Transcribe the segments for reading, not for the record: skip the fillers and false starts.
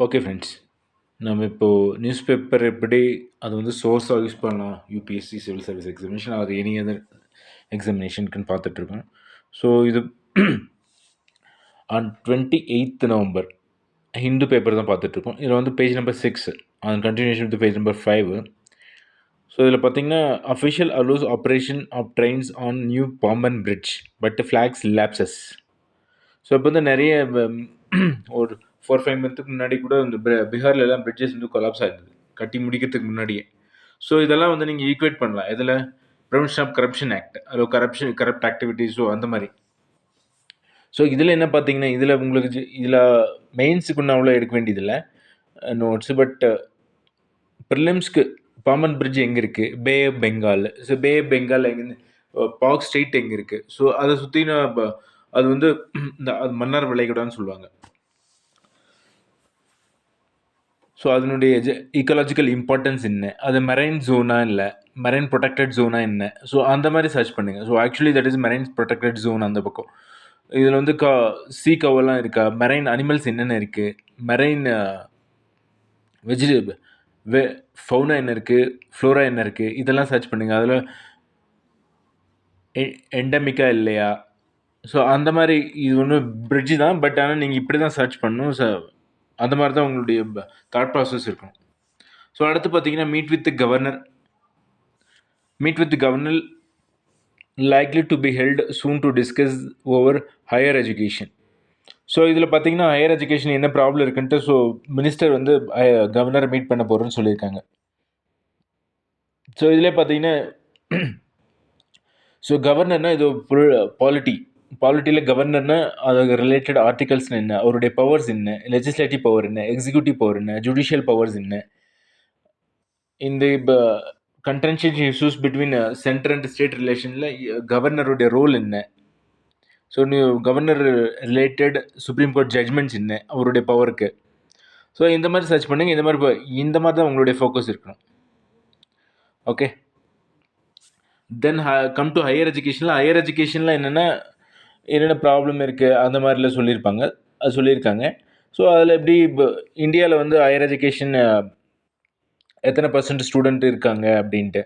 Okay friends. நம்ம இப்போ news paper எப்படி அது வந்து சோர்ஸா யூஸ் பண்ணலாம். UPSC, civil service examination or any other எக்ஸாமினேஷனுக்குன்னு பார்த்துட்ருக்கோம். ஸோ இது on 28th November Hindu paper தான் பார்த்துட்ருக்கோம். இதில் வந்து page number 6 on continuation with page number 5. So இதில் பார்த்தீங்கன்னா, official allows operation of trains on new Pamban bridge but flags lapses. So இப்போ வந்து நிறைய ஒரு 4-5 மந்த்துக்கு முன்னாடி கூட இந்த பீகார்ல எல்லாம் பிரிட்ஜஸ் வந்து கொலாப்ஸ் ஆயிருந்தது கட்டி முடிக்கிறதுக்கு முன்னாடியே. ஸோ இதெல்லாம் வந்து நீங்கள் ஈக்குவேட் பண்ணலாம். இதில் ப்ரிவென்ஷன் ஆஃப் கரப்ஷன் ஆக்ட், அதில் கரப்ட் ஆக்டிவிட்டீஸோ அந்த மாதிரி. ஸோ இதில் என்ன பார்த்தீங்கன்னா, இதில் உங்களுக்கு இதில் மெயின்ஸுக்கு ஒன்றும் அவ்வளோ எடுக்க வேண்டியதில்லை நோட்ஸு. பட் ப்ரிலிம்ஸ்க்கு பாம்பன் பிரிட்ஜ் எங்கே இருக்குது, Bay of Bengal. So Bay of Bengal எங்கே, பாக் ஸ்ட்ரெயிட் எங்கே இருக்குது, ஸோ அதை சுற்றின அது வந்து இந்த அது மன்னார் விளைகுடான்னு சொல்லுவாங்க. ஸோ அதனுடைய ஈக்காலஜிக்கல் இம்பார்ட்டன்ஸ் என்ன, அது மெரைன் ஜோனா இல்லை மெரைன் ப்ரொடெக்டட் ஜோனா என்ன, ஸோ அந்த மாதிரி சர்ச் பண்ணுங்கள். So actually that is marine protected zone அந்த பக்கம். இதில் வந்து சீ கவெல்லாம் இருக்கா, மெரைன் அனிமல்ஸ் என்னென்ன இருக்குது, மெரைன் வெஜிடபிள் ஃபவுனா என்ன இருக்குது, ஃப்ளோரா என்ன இருக்குது, இதெல்லாம் சர்ச் பண்ணுங்கள். அதில் எண்டமிக்கா இல்லையா, ஸோ அந்த மாதிரி. இது ஒன்று பிரிட்ஜு தான், பட் ஆனால் நீங்கள் இப்படி தான் சர்ச் பண்ணணும். ஸோ அந்த மாதிரி தான் உங்களுடைய தாட் ப்ராசஸ் இருக்கும். ஸோ அடுத்து பார்த்தீங்கன்னா, meet with governor likely to be held soon to discuss over higher education. So இதில் பார்த்தீங்கன்னா, ஹையர் எஜுகேஷன் என்ன ப்ராப்ளம் இருக்குன்ட்டு ஸோ மினிஸ்டர் வந்து கவர்னரை மீட் பண்ண போகிறோன்னு சொல்லியிருக்காங்க. ஸோ இதில் பார்த்தீங்கன்னா, ஸோ கவர்னர்னா இது பாலிட்டியில் கவர்னர்னா அது ரிலேட்டட் ஆர்டிகல்ஸ் என்ன, அவருடைய பவர்ஸ் என்ன, லெஜிஸ்லேட்டிவ் பவர் என்ன, எக்ஸிக்யூட்டிவ் பவர் என்ன, ஜுடிஷியல் பவர்ஸ் என்ன, இந்த contentious issues between centre and state ரிலேஷனில் கவர்னருடைய ரோல் என்ன, so governor related Supreme Court judgments என்ன அவருடைய பவருக்கு. ஸோ இந்த மாதிரி சர்ச் பண்ணுங்க. இந்த மாதிரி தான் உங்களுடைய ஃபோக்கஸ் இருக்கணும். Okay, then come to higher எஜுகேஷனில் என்னென்ன ப்ராப்ளம் இருக்குது அந்த மாதிரிலாம் சொல்லியிருக்காங்க. ஸோ அதில் எப்படி இப்போ இந்தியாவில் வந்து ஹையர் எஜுகேஷன் எத்தனை % ஸ்டூடெண்ட் இருக்காங்க அப்படின்ட்டு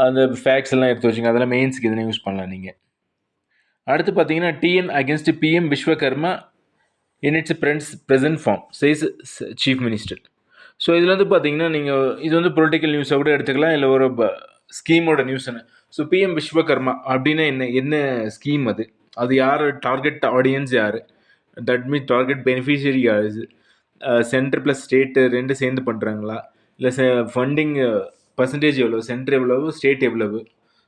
அந்த ஃபேக்ட்ஸ் எல்லாம் எடுத்து வச்சுங்க. அதெல்லாம் மெயின்ஸுக்கு எதுனா யூஸ் பண்ணலாம் நீங்கள். அடுத்து பார்த்தீங்கன்னா, TN against PM Vishwakarma in its present form says chief minister. So இதில் வந்து பார்த்தீங்கன்னா, நீங்கள் இது வந்து பொலிட்டிக்கல் நியூஸை கூட எடுத்துக்கலாம், இல்லை ஒரு ஸ்கீமோட நியூஸ். ஸோ பிஎம் விஸ்வகர்மா அப்படின்னா என்ன ஸ்கீம், அது யார் டார்கெட் ஆடியன்ஸ், யார் தட் மீன்ஸ் டார்கெட் பெனிஃபிஷியரி யார், சென்டர் ப்ளஸ் ஸ்டேட்டு ரெண்டு சேர்ந்து பண்ணுறாங்களா, இல்லை ஃபண்டிங் பர்சன்டேஜ் எவ்வளோ, சென்டர் எவ்வளவு, ஸ்டேட் எவ்வளவு.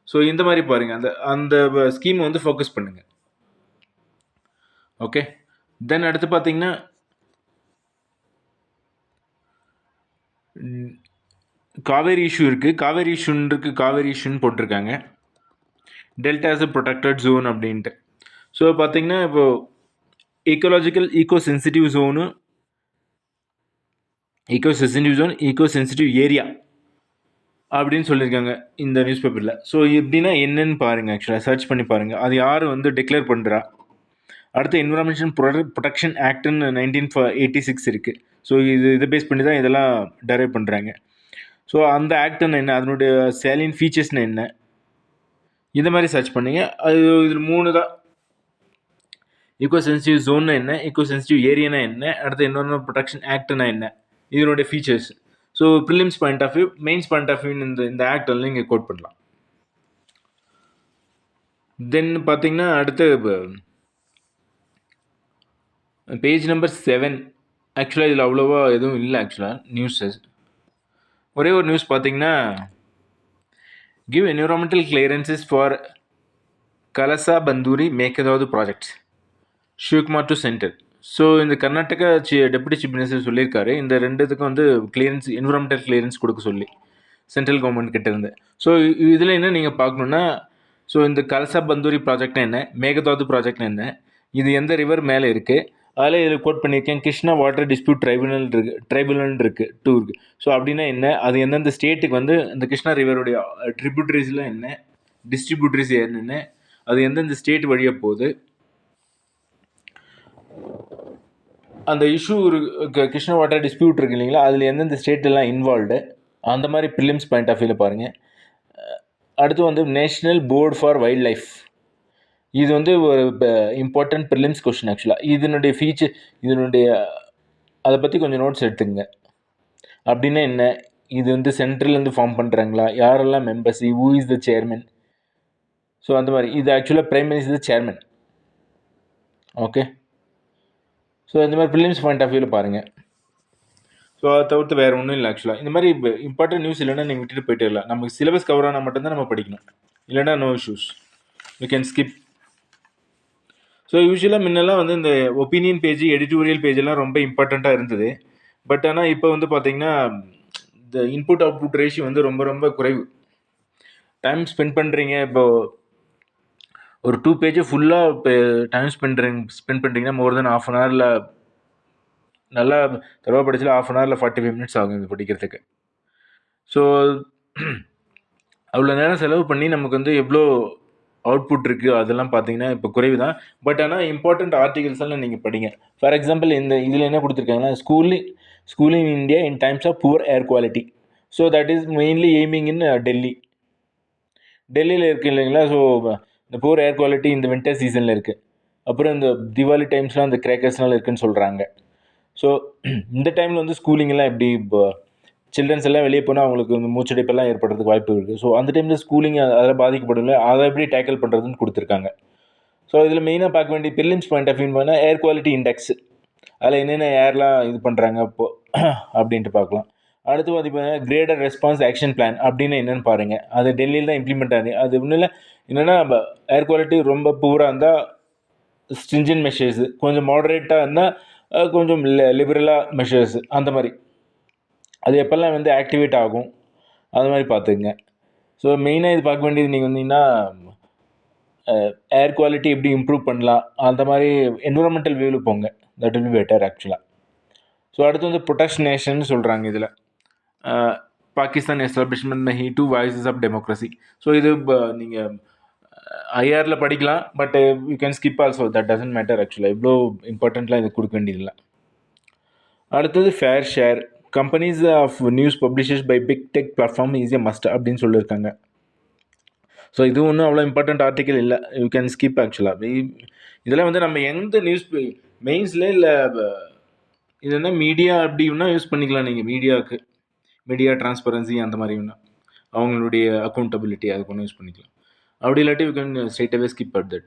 ஸோ இந்த மாதிரி பாருங்கள், அந்த ஸ்கீமை வந்து ஃபோக்கஸ் பண்ணுங்கள். ஓகே, தென் அடுத்து பார்த்தீங்கன்னா, காவேரி இஷ்யூ இருக்குது. காவேரி இஷ்யூன்னு போட்டிருக்காங்க, delta is a protected zone அப்படின்ட்டு. ஸோ பார்த்தீங்கன்னா, இப்போது ஈக்கோ சென்சிட்டிவ் ஏரியா அப்படின்னு சொல்லியிருக்காங்க இந்த நியூஸ் பேப்பரில். ஸோ எப்படின்னா என்னன்னு பாருங்கள், ஆக்சுவலாக சர்ச் பண்ணி பாருங்கள், அது யார் வந்து டிக்ளேர் பண்ணுறா. அடுத்து என்விரான்மெண்டல் ப்ரொடெக்ஷன் ஆக்ட்னு 1986 இருக்குது. ஸோ இதை பேஸ் பண்ணி தான் இதெல்லாம் டெரைவ் பண்ணுறாங்க. ஸோ அந்த ஆக்ட்னு என்ன, அதனுடைய சேலியன் ஃபீச்சர்ஸ்னு என்ன, இந்த மாதிரி சர்ச் பண்ணுங்க. அது இதில் 3 தான். ஈக்கோ சென்சிட்டிவ் ஜோன்னா என்ன, ஈக்கோ சென்சிட்டிவ் ஏரியானா என்ன, அடுத்து என்விரான்மெண்டல் ப்ரொடெக்ஷன் ஆக்ட்னா என்ன, இதனுடைய features. So prelims point of view, mains point of view இந்த ஆக்ட் எல்லாம் இங்கே கோட் பண்ணலாம். தென் பார்த்தீங்கன்னா, அடுத்து பேஜ் நம்பர் 7. ஆக்சுவலாக இதில் அவ்வளோவா எதுவும் இல்லை. ஆக்சுவலாக நியூஸஸ் ஒரே ஒரு நியூஸ் பார்த்தீங்கன்னா, give environmental clearances for Kalasa Banduri Mekedatu projects, Shivakumar to centre. So இந்த கர்நாடகா டெப்யூட்டி சீஃப் மினிஸ்டர் சொல்லியிருக்காரு, இந்த ரெண்டுத்துக்கும் வந்து கிளியரன்ஸ், என்விரான்மெண்டல் கிளியரன்ஸ் கொடுக்க சொல்லி சென்ட்ரல் கவர்மெண்ட் கிட்ட இருந்து. ஸோ இதில் என்ன நீங்கள் பார்க்கணுன்னா, ஸோ இந்த கலசா பந்தூரி ப்ராஜெக்ட்னா என்ன, மேகதாது ப்ராஜெக்ட்னா என்ன, இது எந்த ரிவர் மேலே இருக்குது, அதில் இதில் கோட் பண்ணியிருக்கேன். கிருஷ்ணா வாட்டர் டிஸ்பியூட் ட்ரைபுனல் இருக்குது 2 இருக்குது. ஸோ அப்படின்னா என்ன, அது எந்தெந்த ஸ்டேட்டுக்கு வந்து இந்த கிருஷ்ணா ரிவருடைய ட்ரிபியூட்டரிஸில் என்ன, டிஸ்ட்ரிபியூட்டரிஸ் என்னென்ன, அது எந்தெந்த ஸ்டேட் வழியாக போகுது, அந்த இஷ்யூ கிருஷ்ணா வாட்டர் டிஸ்பியூட் இருக்கு இல்லைங்களா, அதில் எந்தெந்த ஸ்டேட் எல்லாம் இன்வால்வ்டு அந்த மாதிரி ப்ரிலிம்ஸ் பாயிண்ட் ஆஃப் வியூவில் பாருங்கள். அடுத்து வந்து national board for wild life, இது வந்து ஒரு இம்பார்ட்டன்ட் ப்ரிலிம்ஸ் கொஷின் ஆக்சுவலாக. இதனுடைய ஃபீச்சர், இதனுடைய அதை பற்றி கொஞ்சம் நோட்ஸ் எடுத்துக்கங்க. அப்படின்னா என்ன, இது வந்து சென்ட்ரல்லேருந்து ஃபார்ம் பண்ணுறாங்களா, யாரெல்லாம் members, who is the chairman, so அந்த மாதிரி. இது ஆக்சுவலாக prime minister the chairman. Okay, so இந்த மாதிரி ப்ரிலிம்ஸ் பாயிண்ட் ஆஃப் வியூவில் பாருங்கள். ஸோ அதை தவிர்த்து வேறு ஒன்றும் இல்லை ஆக்சுவலாக. இந்த மாதிரி இம்பார்ட்டன்ட் நியூஸ் இல்லைன்னா நீங்கள் விட்டுட்டு போயிட்டே இல்லை. நமக்கு சிலபஸ் கவர் ஆனால் மட்டும்தான் நம்ம படிக்கணும், இல்லைன்னா no issues, you can skip. So யூஸ்வலாக முன்னெல்லாம் வந்து இந்த ஒப்பீனியன் பேஜ், எடிட்டோரியல் பேஜெல்லாம் ரொம்ப இம்பார்ட்டண்ட்டாக இருந்தது. பட் ஆனால் இப்போ வந்து பார்த்தீங்கன்னா இந்த இன்புட் அவுட்புட் ரேஷியோ வந்து ரொம்ப ரொம்ப குறைவு. டைம் ஸ்பெண்ட் பண்ணுறீங்க, இப்போது ஒரு 2 பேஜை ஃபுல்லாக இப்போ டைம் ஸ்பெண்ட் பண்ணுறீங்கன்னா மோர் தென் ½ an hourல நல்லா தடவை படிச்சல ½ an hourல 45 minutes ஆகும் இது படிக்கிறதுக்கு. ஸோ அவ்வளோ நேரம் செலவு பண்ணி நமக்கு வந்து எவ்வளோ அவுட்புட் இருக்குது அதெல்லாம் பார்த்தீங்கன்னா இப்போ குறைவு தான். பட் ஆனால் இம்பார்ட்டண்ட் ஆர்டிகல்ஸ் எல்லாம் நீங்கள் படிங்க. ஃபார் எக்ஸாம்பிள் இந்த இதில் என்ன கொடுத்துருக்காங்கன்னா, schooling in India in times of poor air quality. So that is mainly aiming in டெல்லியில் இருக்குது இல்லைங்களா. ஸோ இந்த புவர் ஏர் குவாலிட்டி இந்த வின்டர் சீசனில் இருக்குது. அப்புறம் இந்த தீபாவளி டைம்ஸ்லாம் அந்த கிராக்கர்ஸ்னால இருக்குதுன்னு சொல்கிறாங்க. ஸோ இந்த டைமில் வந்து ஸ்கூலிங்கெல்லாம் எப்படி, இப்போ சில்ட்ரன்ஸ் எல்லாம் வெளியே போனால் அவங்களுக்கு வந்து மூச்சடைப்பெல்லாம் ஏற்படுறதுக்கு வாய்ப்பு இருக்குது. ஸோ அந்த டைமில் ஸ்கூலிங் அதில் பாதிக்கப்படல, அதை எப்படி டேக்கிள் பண்ணுறதுன்னு கொடுத்துருக்காங்க. ஸோ இதில் மெயினாக பார்க்க வேண்டிய ப்ரிலிம்ஸ் பாயிண்ட் ஆஃப் வியூ பண்ணால் ஏர் குவாலிட்டி இண்டெக்ஸ், அதில் என்னென்ன ஏர்லாம் இது பண்ணுறாங்க இப்போ அப்படின்ட்டு பார்க்கலாம். அடுத்து பார்த்தீங்கன்னா கிரேடர் ரெஸ்பான்ஸ் ஆக்ஷன் பிளான் அப்படின்னு என்னென்னு பாருங்கள். அது டெல்லியில் தான் இம்ப்ளிமெண்ட் ஆகுது. அது ஒன்றும் இல்லை, என்னென்னா ஏர் குவாலிட்டி ரொம்ப பூராக இருந்தால் ஸ்ட்ரிஞ்சன்ட் மெஷர்ஸு, கொஞ்சம் மாடரேட்டாக இருந்தால் கொஞ்சம் லிபரலாக மெஷர்ஸு, அந்த மாதிரி அது எப்போல்லாம் வந்து ஆக்டிவேட் ஆகும் அது மாதிரி பார்த்துக்குங்க. ஸோ மெயினாக இது பார்க்க வேண்டியது நீங்கள் வந்தீங்கன்னா ஏர் குவாலிட்டி எப்படி இம்ப்ரூவ் பண்ணலாம், அந்த மாதிரி என்விரான்மெண்டல் வியூவில் போங்க, தட் வில் பி பெட்டர் ஆக்சுவலாக. ஸோ அடுத்து வந்து ப்ரொடெக்ஷனேஷன் சொல்கிறாங்க. இதில் Pakistan establishment my 2 voices of democracy. So இது நீங்கள் ஐஆரில் படிக்கலாம், but you can skip also, that doesn't matter ஆக்சுவலாக. இவ்வளோ இம்பார்ட்டண்ட்லாம் இது கொடுக்க வேண்டியதில்லை. அடுத்தது fair share, companies of news publishers by big tech platform is a must அப்படின்னு சொல்லியிருக்காங்க. ஸோ இது ஒன்றும் அவ்வளோ இம்பார்ட்டண்ட் ஆர்டிக்கல் இல்லை, யூ கேன் ஸ்கிப் ஆக்சுவலாக. இதெல்லாம் வந்து நம்ம எந்த நியூஸ் மெயின்ஸில் இல்லை இது என்ன மீடியா அப்படின்னா யூஸ் பண்ணிக்கலாம் நீங்கள். மீடியா டிரான்ஸ்பரன்சி அந்த மாதிரி ஒன்று, அவங்களுடைய அக்கௌண்டபிலிட்டி அதுக்கு ஒன்று யூஸ் பண்ணிக்கலாம். அப்படி இல்லாட்டி you can straight away skip at that.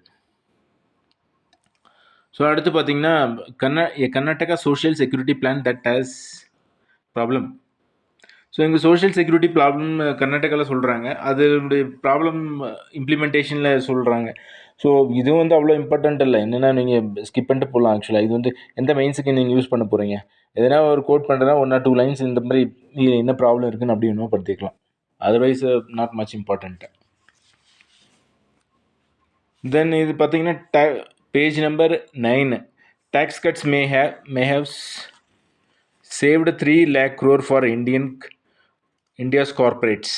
So அடுத்து பார்த்தீங்கன்னா Karnataka social security plan that has problem. So எங்கள் சோஷியல் செக்யூரிட்டி ப்ராப்ளம் கர்நாடகாவில் சொல்கிறாங்க, அதனுடைய ப்ராப்ளம் இம்ப்ளிமெண்டேஷனில் சொல்கிறாங்க. ஸோ இது வந்து அவ்வளோ இம்பார்ட்டண்ட் இல்லை, என்னென்னா நீங்கள் ஸ்கிப் பண்ணிட்டு போகலாம் ஆக்சுவலாக. இது வந்து எந்த மெயின்ஸுக்கு நீங்கள் யூஸ் பண்ண போகிறீங்க, எதனா ஒரு கோட் பண்ணுறதா 1 or 2 lines இந்த மாதிரி நீங்கள் என்ன ப்ராப்ளம் இருக்குன்னு அப்படி இன்னும் படுத்திக்கலாம். Otherwise not much important. Then இது பார்த்தீங்கன்னா page number 9, tax cuts may have saved 3 lakh crore for India's corporates.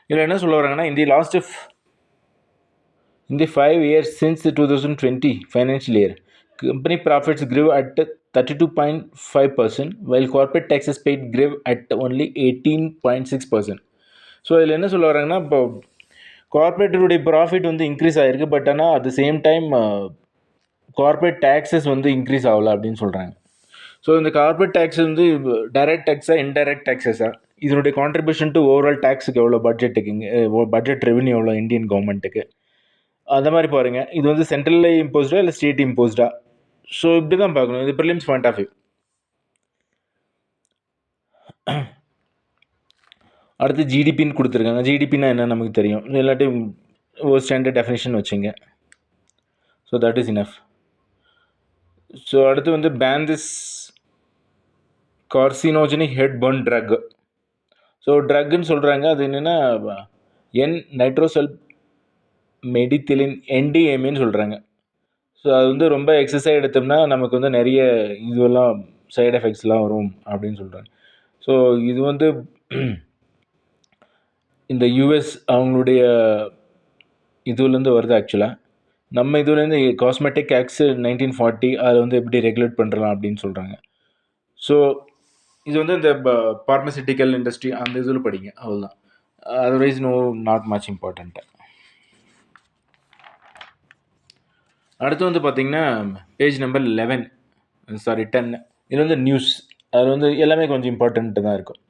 இதில் என்ன சொல்ல வராங்கன்னா, in the 5 years since the 2020 financial year, company profits grew at 32.5%, while corporate taxes paid grew at only 18.6%. So இதில் என்ன சொல்ல வராங்கன்னா, இப்போ கார்பரேட்டுடைய profit வந்து இன்க்ரீஸ் ஆகிருக்கு, பட் ஆனால் at the same time corporate taxes வந்து இன்க்ரீஸ் ஆகலை அப்படின்னு சொல்கிறாங்க. ஸோ இந்த கார்பரேட் டேக்ஸ் வந்து டைரக்ட் டேக்ஸா இன்டைரக்ட் டேக்ஸஸா, இதனுடைய கான்ட்ரிபியூஷன் டு ஓவரால் டேக்ஸுக்கு எவ்வளோ, பட்ஜெட் ரெவன்யூ எவ்வளோ இந்தியன் கவர்மெண்ட்டுக்கு, அந்த மாதிரி பாருங்கள். இது வந்து சென்ட்ரலில் இம்போஸ்டா இல்லை ஸ்டேட் இம்போஸ்டா, ஸோ இப்படி தான் பார்க்கணும். இது ப்ரிலிம்ஸ் பாயிண்ட் ஆஃப் வியூ. அடுத்து ஜிடிபின்னு கொடுத்துருக்காங்க. ஜிடிபின்னா என்ன நமக்கு தெரியும், இல்லாட்டி ஒரு ஸ்டாண்டர்ட் டெஃபினேஷன் வச்சுங்க. So that is enough. So அடுத்து வந்து ban this carcinogenic heartburn drug. So ட்ரக்குன்னு சொல்கிறாங்க, அது என்னென்னா நைட்ரோசல் மெடித்திலின் என்டிஎம்ஏன்னு சொல்கிறாங்க. ஸோ அது வந்து ரொம்ப எக்ஸசைஸ் எடுத்தோம்னா நமக்கு வந்து நிறைய இதுவெல்லாம் சைடு எஃபெக்ட்ஸ்லாம் வரும் அப்படின்னு சொல்கிறாங்க. ஸோ இது வந்து இந்த யூஎஸ் அவங்களுடைய இதுலேருந்து வருது ஆக்சுவலாக. நம்ம இதுலேருந்து காஸ்மெட்டிக் ஆக்ட்ஸ் 1940 அதில் வந்து எப்படி ரெகுலேட் பண்ணுறலாம் அப்படின்னு சொல்கிறாங்க. ஸோ இது வந்து இந்த பார்மசிட்டிக்கல் இண்டஸ்ட்ரி அந்த இதில் படிங்க, அவ்வளோதான். Otherwise not much important. அடுத்து வந்து பார்த்தீங்கன்னா பேஜ் நம்பர் 10. இது வந்து நியூஸ். அது வந்து எல்லாமே கொஞ்சம் இம்பார்ட்டண்ட்டு தான் இருக்கும்.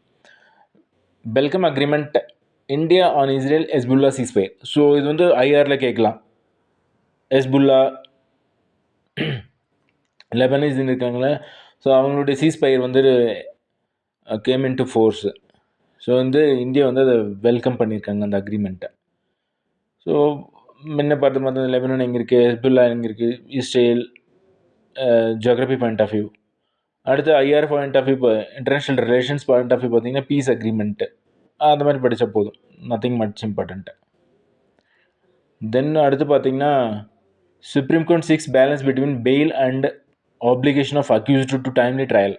Belgaum agreement India on Israel Hezbollah ceasefire. So இது வந்து ஐஆரில் கேட்கலாம். ஹெஸ்புல்லா லெபனீஸ் இருக்காங்களே, ஸோ அவங்களுடைய சீஸ்ஃபயர் வந்து game in to force. So வந்து இந்தியா வந்து அதை வெல்கம் பண்ணியிருக்காங்க அந்த அக்ரிமெண்ட்டை. ஸோ முன்ன பார்த்து லெபனான் எங்கே இருக்குது, ஹெஸ்புல்லா எங்கே இருக்குது, Israel, geography point of view. அடுத்து ஐஆர் பாயிண்ட் ஆஃப் வியூ, இப்போ international relations point of view பார்த்தீங்கன்னா பீஸ் அக்ரிமெண்ட்டு அந்த மாதிரி படித்தா போதும். Nothing much important. தென் அடுத்து பார்த்தீங்கன்னா supreme court seeks balance between bail and application of accused to timely trial.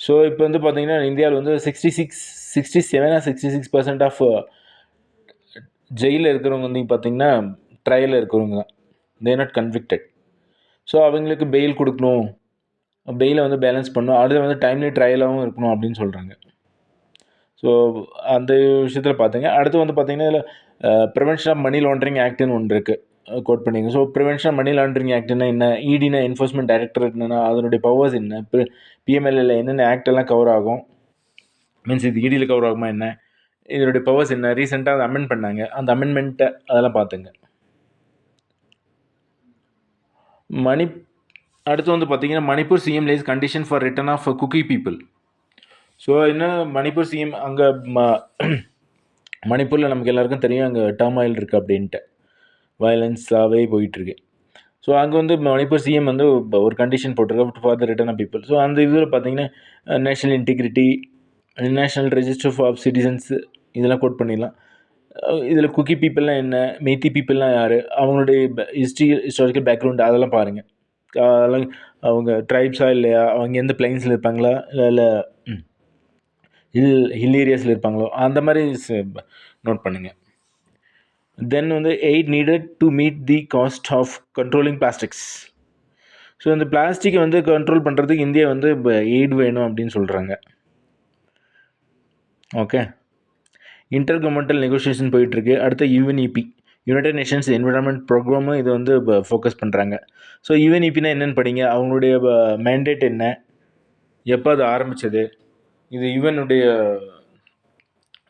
So இப்போ வந்து பார்த்தீங்கன்னா இந்தியாவில் வந்து 67% ஆஃப் ஜெயிலில் இருக்கிறவங்க வந்து பார்த்தீங்கன்னா ட்ரையலில் இருக்கிறவங்க தான், தே நாட் கன்விக்டட். ஸோ அவங்களுக்கு பெயில் கொடுக்கணும், பெயிலை வந்து பேலன்ஸ் பண்ணணும், அடுத்து வந்து டைம்லி ட்ரையலாகவும் இருக்கணும் அப்படின்னு சொல்கிறாங்க. ஸோ அந்த விஷயத்தில் பார்த்துங்க. அடுத்து வந்து பார்த்தீங்கன்னா இதில் ப்ரிவென்ஷன் ஆஃப் மணி லாண்ட்ரிங் ஆக்ட்னு ஒன்று இருக்குது, கோட் பண்ணிங்க. So prevention of money laundering ஆக்ட்னா என்ன, இடினா என்ஃபோர்ஸ்மெண்ட் டைரக்டரேட்னா அதனுடைய பவர்ஸ் என்ன, பிஎம்எல்ஏல என்னென்ன ஆக்ட் எல்லாம் கவர் ஆகும், மீன்ஸ் இது இடியில் கவர் ஆகுமா என்ன, இதனுடைய பவர்ஸ் என்ன, ரீசெண்டாக அதை அமெண்ட் பண்ணாங்க, அந்த அமெண்ட்மெண்ட்டை அதெல்லாம் பார்த்துங்க. அடுத்து வந்து பார்த்தீங்கன்னா Manipur CM lays condition for return of Kuki people. So என்ன மணிப்பூர் சிஎம் அங்கே மணிப்பூரில் நமக்கு எல்லாருக்கும் தெரியும் அங்கே டர்மாயில் இருக்குது அப்படின்ட்டு, வயலன்ஸாகவே போயிட்டுருக்கு. ஸோ அங்கே வந்து மணிப்பூர் சிஎம் வந்து ஒரு கண்டிஷன் போட்டிருக்க for the return of people. So அந்த இதில் பார்த்தீங்கன்னா national integrity, national register of citizens இதெல்லாம் கோட் பண்ணிடலாம். இதில் குக்கி பீப்புளெலாம் என்ன, மெய்த்தி பீப்புளெலாம் யார், அவங்களுடைய ஹிஸ்டாரிக்கல் பேக்ரவுண்ட் அதெல்லாம் பாருங்கள். அதெல்லாம் அவங்க ட்ரைப்ஸாக இல்லையா, அவங்க எந்த பிளைன்ஸில் இருப்பாங்களா இல்லை ஹில் ஏரியாஸில் இருப்பாங்களோ அந்த மாதிரி நோட் பண்ணுங்கள். தென் வந்து aid needed to meet the cost of controlling plastics. So இந்த பிளாஸ்டிக்கை வந்து கண்ட்ரோல் பண்ணுறதுக்கு இந்தியா வந்து இப்போ எய்ட் வேணும் அப்படின்னு சொல்கிறாங்க. ஓகே, இன்டர் கவர்மெண்டல் நெகோசியேஷன் போயிட்டுருக்கு. அடுத்த யுஎன்இபி, யுனைடெட் நேஷன்ஸ் என்விரான்மெண்ட் ப்ரோக்ராமும் இது வந்து இப்போ ஃபோக்கஸ் பண்ணுறாங்க. ஸோ யுஎன்இபினா என்னென்னு படிங்க, அவங்களுடைய மேண்டேட் என்ன, எப்போ அது ஆரம்பித்தது, இது யுஎனுடைய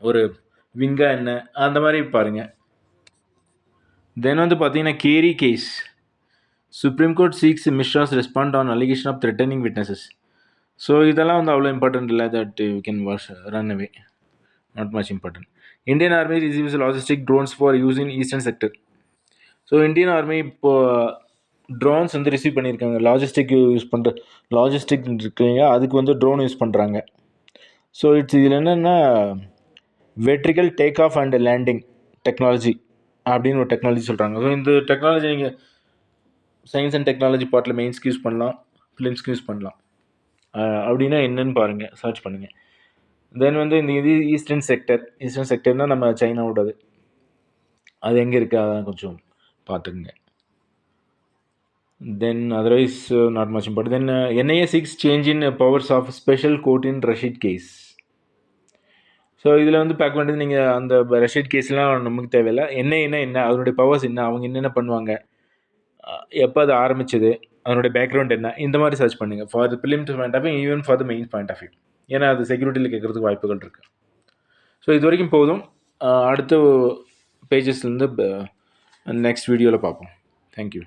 ஒரு விங்கா என்ன, அந்த மாதிரி பாருங்கள். தென் வந்து பார்த்தீங்கன்னா Kheri case, Supreme Court seeks Mishra's respond on allegation of threatening witnesses. So இதெல்லாம் வந்து அவ்வளோ இம்பார்ட்டன்ட் இல்லை, that you can run away, not much important. Indian Army receives logistic drones for use in eastern sector. So Indian Army இப்போது drones வந்து receive பண்ணியிருக்காங்க, logistic use பண்ணுற logistic இருக்குங்க, அதுக்கு வந்து ட்ரோன் யூஸ் பண்ணுறாங்க. ஸோ இதில் என்னென்னா vertical take off and landing technology அப்படின்னு ஒரு டெக்னாலஜி சொல்கிறாங்க. ஸோ இந்த டெக்னாலஜி நீங்கள் சயின்ஸ் அண்ட் டெக்னாலஜி பார்ட்டில் மெயின்ஸ்க்கு யூஸ் பண்ணலாம், ஃபிலிம்ஸ்க்கு யூஸ் பண்ணலாம். அப்படின்னா என்னன்னு பாருங்கள், சர்ச் பண்ணுங்கள். தென் வந்து இந்த இது ஈஸ்டர்ன் செக்டர்னால் நம்ம சைனாவோடது, அது எங்கே இருக்குது அதான் கொஞ்சம் பார்த்துக்குங்க. Then otherwise not much important. Then NIA seeks change in powers of special court in Rashid case. So இதில் வந்து பார்க்க வேண்டியது நீங்கள் அந்த ரஷீத் கேஸ்லாம் நமக்கு தேவையில்லை, என்ன அதனுடைய பவர்ஸ் என்ன, அவங்க என்னென்ன பண்ணுவாங்க, எப்போ அது ஆரம்பிச்சது, அதனுடைய பேக்ரவுண்ட் என்ன, இந்த மாதிரி சர்ச் பண்ணுங்கள் for the prelims point of view, even for the main point of view. ஏன்னா அது செக்யூரிட்டியில் கேட்குறதுக்கு வாய்ப்புகள் இருக்குது. ஸோ இது வரைக்கும் போதும். அடுத்த பேஜஸ்லேருந்து நெக்ஸ்ட் வீடியோவில் பார்ப்போம். தேங்க்யூ.